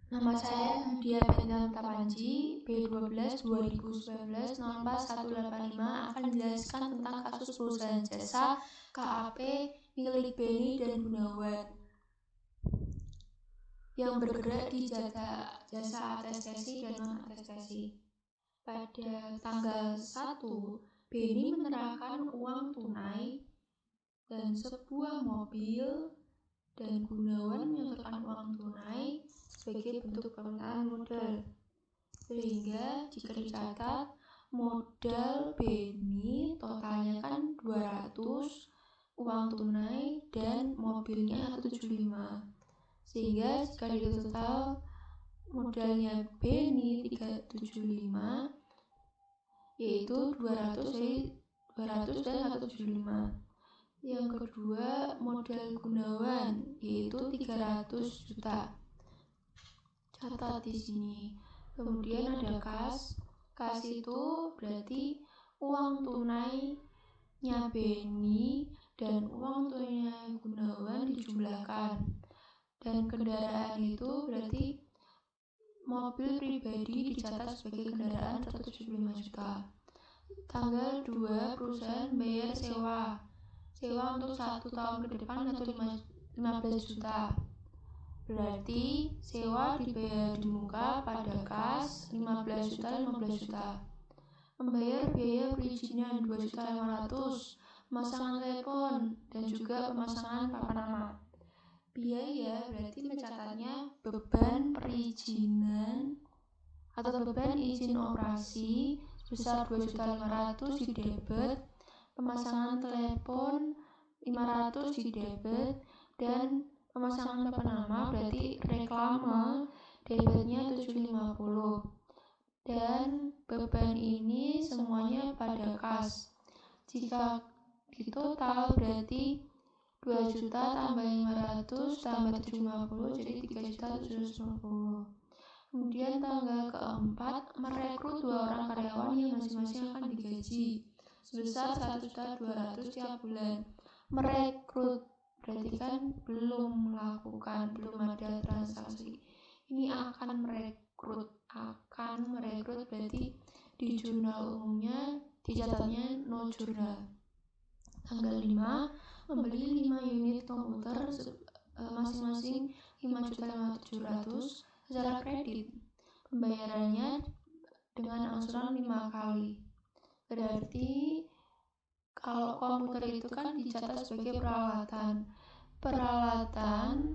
Nama saya Nadia Benanta Panji, B12 2019 04185 akan menjelaskan tentang kasus perusahaan jasa KAP milik Beni dan Gunawan yang bergerak di jasa atestasi dan non-atestasi. Pada tanggal 1, Beni menyerahkan uang tunai dan sebuah mobil, dan Gunawan menyerahkan uang tunai sebagai bentuk permintaan modal. Sehingga jika dicatat, modal Beni totalnya kan 200, uang tunai dan mobilnya 75. Sehingga jika ditotal modalnya Beni 375, yaitu 200 dan 175. Yang kedua, modal Gunawan yaitu 300 juta. Catat di sini. Kemudian ada kas. Kas itu berarti uang tunainya Beni dan uang tunainya Gunawan dijumlahkan. Dan kendaraan itu berarti mobil pribadi dicatat sebagai kendaraan 175 juta. Tanggal 2, perusahaan bayar sewa untuk 1 tahun ke depan atau 15 juta. Berarti sewa dibayar di muka pada kas 15 juta. Membayar biaya perizinan 2.500.000, pemasangan telepon dan juga pemasangan papan nama. Biaya berarti mencatatnya beban perizinan atau beban izin operasi sebesar 2.500.000 di debit, pemasangan telepon 500 di debit, dan pemasangan papan nama berarti reklame debitnya 750. Dan beban ini semuanya pada kas. Jika ditotal berarti 2 juta tambah 500 tambah 750 jadi 3.750. Kemudian tanggal keempat, merekrut 2 orang karyawan yang masing-masing akan digaji sebesar 1.200.000 tiap bulan. Merekrut berarti kan belum ada transaksi. Ini akan merekrut berarti di jurnal umumnya dicatatnya no jurnal. Tanggal 5, membeli 5 unit komputer masing-masing 5.500.000 secara kredit. Pembayarannya dengan angsuran 5 kali. Berarti kalau komputer itu kan dicatat sebagai peralatan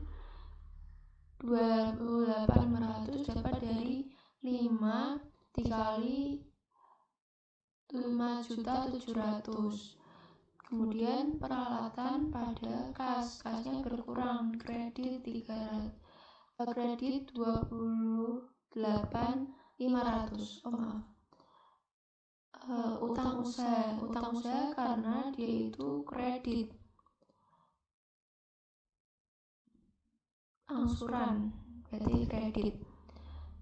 28.500 dapat dari 5 dikali 5.700.000. Kemudian peralatan pada kasnya berkurang, kredit 28.500. Utang usaha karena dia itu kredit. Angsuran berarti kredit.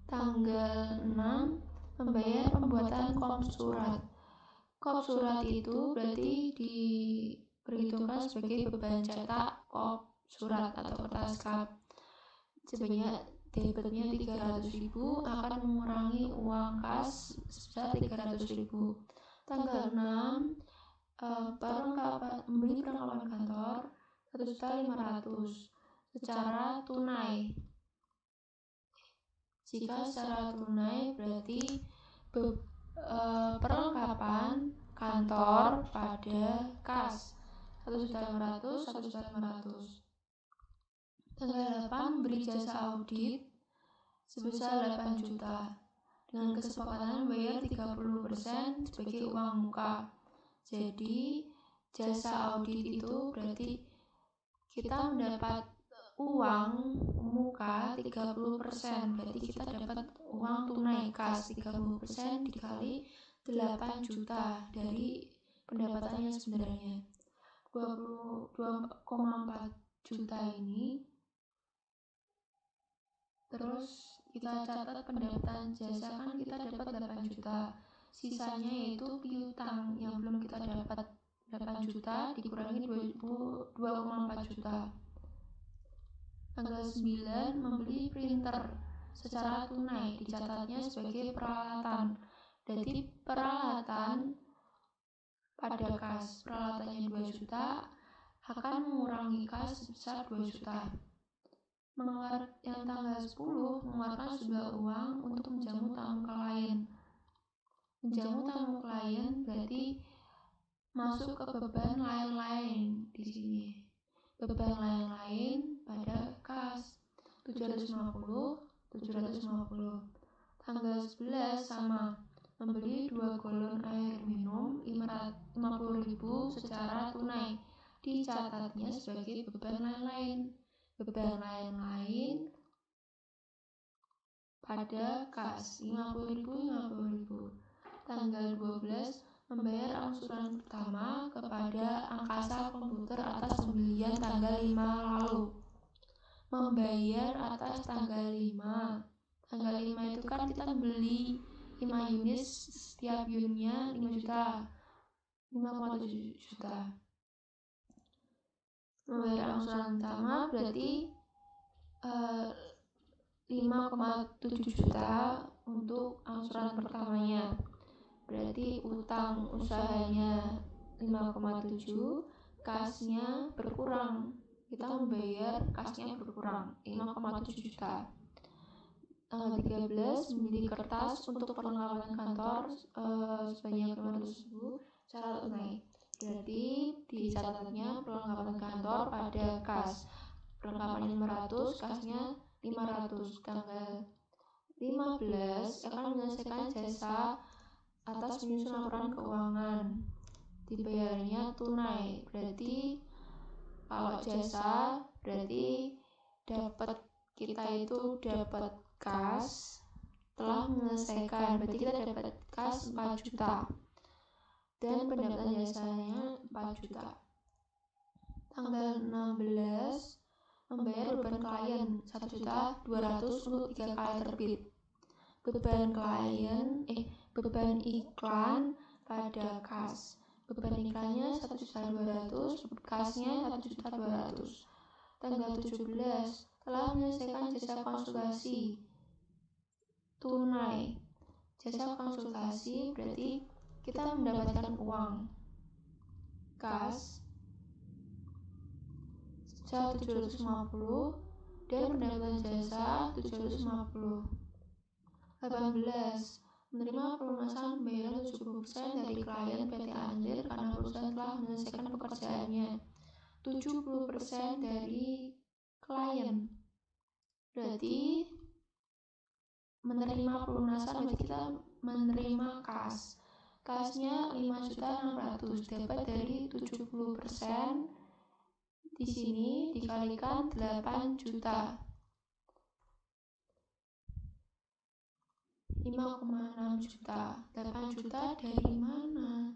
Tanggal 6, membayar pembuatan kop surat. Kop surat itu berarti diperhitungkan sebagai beban cetak kop surat atau kertas kap. Sebanyak debitnya 300.000 akan mengurangi uang kas sebesar 300.000. Tanggal 6, membeli perlengkapan kantor 1.500.000 secara tunai. Jika secara tunai berarti perlengkapan kantor pada kas 1.500.000. Tanggal 8, memberi jasa audit sebesar 8 juta dengan kesepakatan membayar 30% sebagai uang muka. Jadi jasa audit itu berarti kita mendapat uang muka 30%, berarti kita dapat uang tunai kas 30% dikali 8 juta dari pendapatannya sebenarnya 22,4 juta ini. Terus kita catat pendapatan jasa kan kita dapat 8 juta. Sisanya yaitu piutang yang belum kita dapat 8 juta dikurangi 2,4 juta. Tanggal 9, membeli printer secara tunai, dicatatnya sebagai peralatan. Jadi peralatan pada kas peralatannya 2 juta akan mengurangi kas sebesar 2 juta. Yang tanggal 10 mengeluarkan sejumlah uang untuk menjamu tamu klien. Menjamu tamu klien berarti masuk ke beban lain-lain di sini. Beban lain-lain pada kas 750. Tanggal 11 sama, membeli 2 galon air minum 50.000 secara tunai, dicatatnya sebagai beban lain-lain. Beban lain-lain pada kas 50.000. Tanggal 12 membayar angsuran pertama kepada Angkasa Komputer atas pembelian tanggal 5 lalu. Membayar atas tanggal 5. Tanggal 5 itu kan kita beli 5 unit, setiap unitnya 5 juta. 5,7 juta. Membayar angsuran pertama berarti 5,7 juta untuk angsuran pertamanya. Berarti utang usahanya 5,7, kasnya berkurang. Kita membayar kasnya berkurang 5,7 juta. Tanggal 13 membeli kertas untuk perlengkapan kantor sebanyak 500.000 secara tunai. Berarti dicatatnya perlengkapan kantor pada kas. Perlengkapan 500, kasnya 500. Tanggal 15 akan menyelesaikan jasa atas menyusun laporan keuangan. Dibayarnya tunai. Berarti kalau jasa berarti kita itu dapat kas telah menyelesaikan, berarti kita dapat kas 4 juta dan pendapatan jasanya 4 juta. Tanggal 16 membayar beban klien 1.200.000 untuk 3 kali terbit. Beban iklan pada kas. Beban iklannya 1.200.000, kasnya 1.200.000. Tanggal 17 telah menyelesaikan jasa konsultasi tunai. Jasa konsultasi berarti kita mendapatkan uang. Kas 750 dan pendapatan jasa 750. 18. Menerima pelunasan pembayaran 70% dari klien PT Anlir karena perusahaan telah menyelesaikan pekerjaannya. 70% dari klien. Berarti menerima pelunasan berarti kita menerima kas. Kasnya 5.600.000 dapat dari 70% di sini dikalikan 8 juta. 5,6 juta. 8 juta dari mana?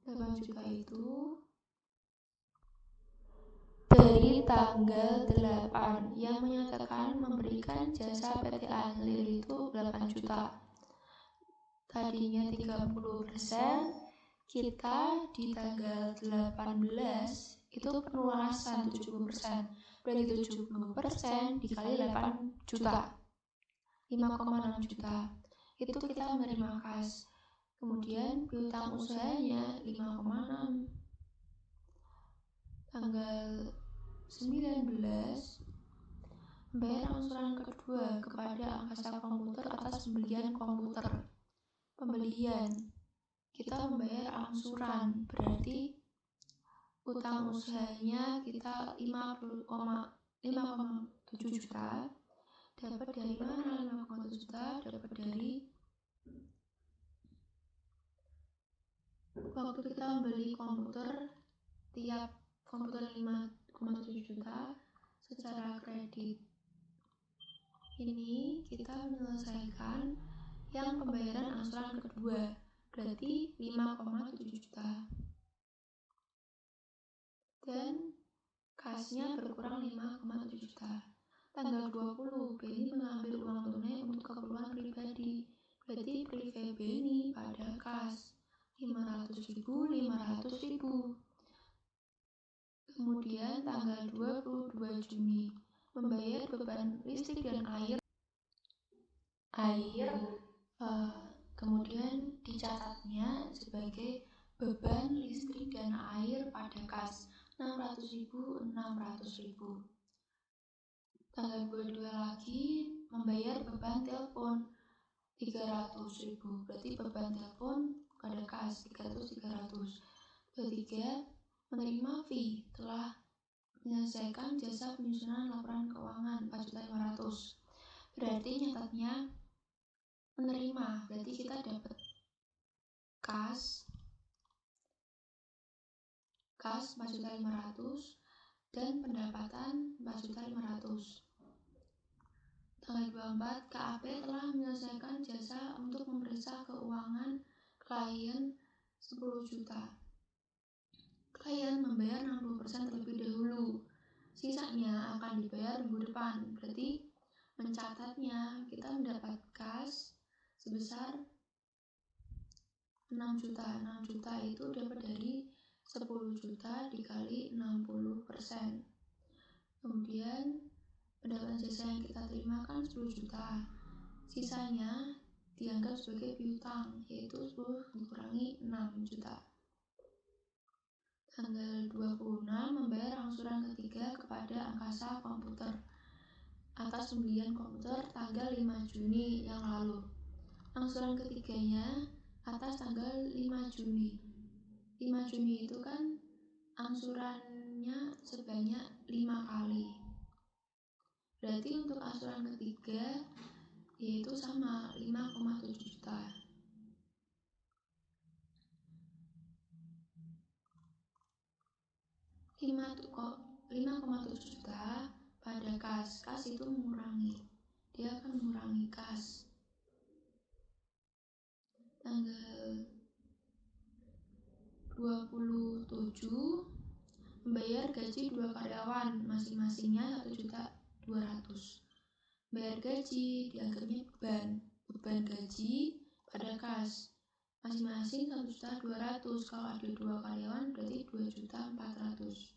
8 juta itu dari tanggal 8 yang menyatakan memberikan jasa PT Anlir itu 8 juta. Tadinya 30%, kita di tanggal 18 itu pelunasan 70%. Berarti 70% dikali 8 juta. 5,6 juta. Itu kita menerima kas. Kemudian piutang usahanya 5,6. Tanggal 19 membayar angsuran kedua kepada Angkasa Komputer atas pembelian komputer. Pembelian kita membayar angsuran, berarti utang usahanya kita 5,7 juta. Dapat dari mana 5,7 juta? Dapat dari waktu kita beli komputer, tiap komputer 5,7 juta secara kredit. Ini kita menyelesaikan yang pembayaran angsuran kedua, berarti 5,7 juta. Dan kasnya berkurang 5,7 juta. Tanggal 20, Beni mengambil uang tunai untuk keperluan pribadi. Berarti privé Beni pada kas 500.000. Kemudian tanggal 22 Juni membayar beban listrik dan air air, kemudian dicatatnya sebagai beban listrik dan air pada kas 600.000, 600.000. Tanggal 22 lagi membayar beban telepon 300.000, berarti beban telepon pada kas 300. 23 menerima fee telah menyelesaikan jasa penyusunan laporan keuangan 4.500.000, berarti nyatatnya menerima, berarti kita dapat kas 4.500.000 dan pendapatan 4.500.000. Tanggal 24 KAP telah menyelesaikan jasa untuk memeriksa keuangan klien 10 juta. Klien membayar 60% terlebih dahulu, sisanya akan dibayar minggu depan. Berarti mencatatnya kita mendapat kas sebesar 6 juta. 6 juta itu dapat dari 10 juta dikali 60%. Kemudian pendapatan jasa yang kita terima kan 10 juta. Sisanya dianggap sebagai piutang, yaitu 10 dikurangi 6 juta. Tanggal 26 membayar angsuran ketiga kepada Angkasa Komputer atas pembelian komputer tanggal 5 Juni yang lalu. Angsuran ketiganya atas tanggal 5 Juni. 5 Juni itu kan angsurannya sebanyak 5 kali. Berarti untuk angsuran ketiga yaitu sama 5,7 juta. 5,7 juta pada kas. Kas itu mengurangi. Dia akan mengurangi kas. Tanggal 27 membayar gaji 2 karyawan, masing-masingnya 1.200.000. Bayar gaji dianggapnya beban gaji pada kas. Masing-masing 1.200.000. Kalau ada 2 karyawan berarti 2.400.000.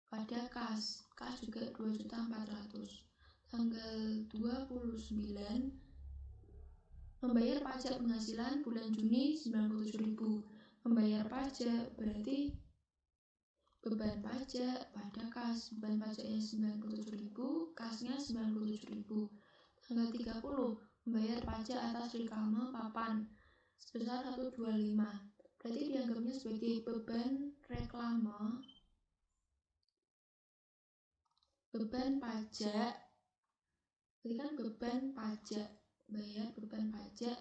Pada kas juga 2.400.000. Tanggal 29 membayar pajak penghasilan bulan Juni 97.000. Membayar pajak berarti beban pajak pada kas. Beban pajaknya 97.000, kasnya 97.000. Tanggal 30 membayar pajak atas reklame papan sebesar 125. Berarti dianggapnya sebagai beban reklame, beban pajak. Berarti kan beban pajak, bayar beban pajak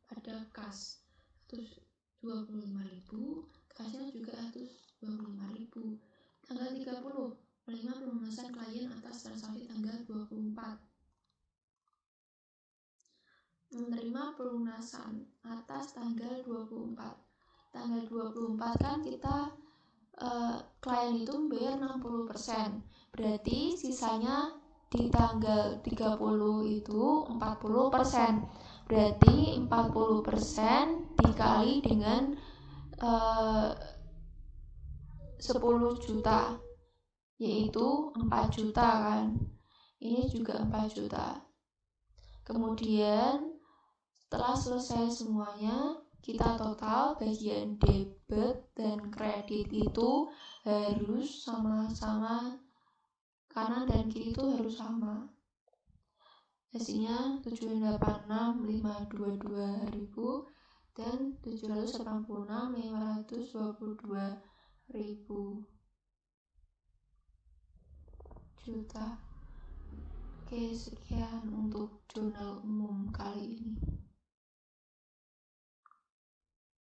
pada kas 125.000, kasnya juga 125.000. Tanggal 30 menerima pelunasan klien atas transaksi tanggal 24. Menerima pelunasan atas tanggal 24. Tanggal 24 kan kita klien itu membayar 60%. Berarti sisanya di tanggal 30 itu 40%. Berarti 40% dikali dengan 10 juta, yaitu 4 juta kan. Ini juga 4 juta. Kemudian setelah selesai semuanya, kita total bagian debit dan kredit itu harus sama-sama, kanan dan kiri itu harus sama. Hasilnya 786.522.000 dan 786.522.000 juta. Oke, sekian untuk jurnal umum kali ini.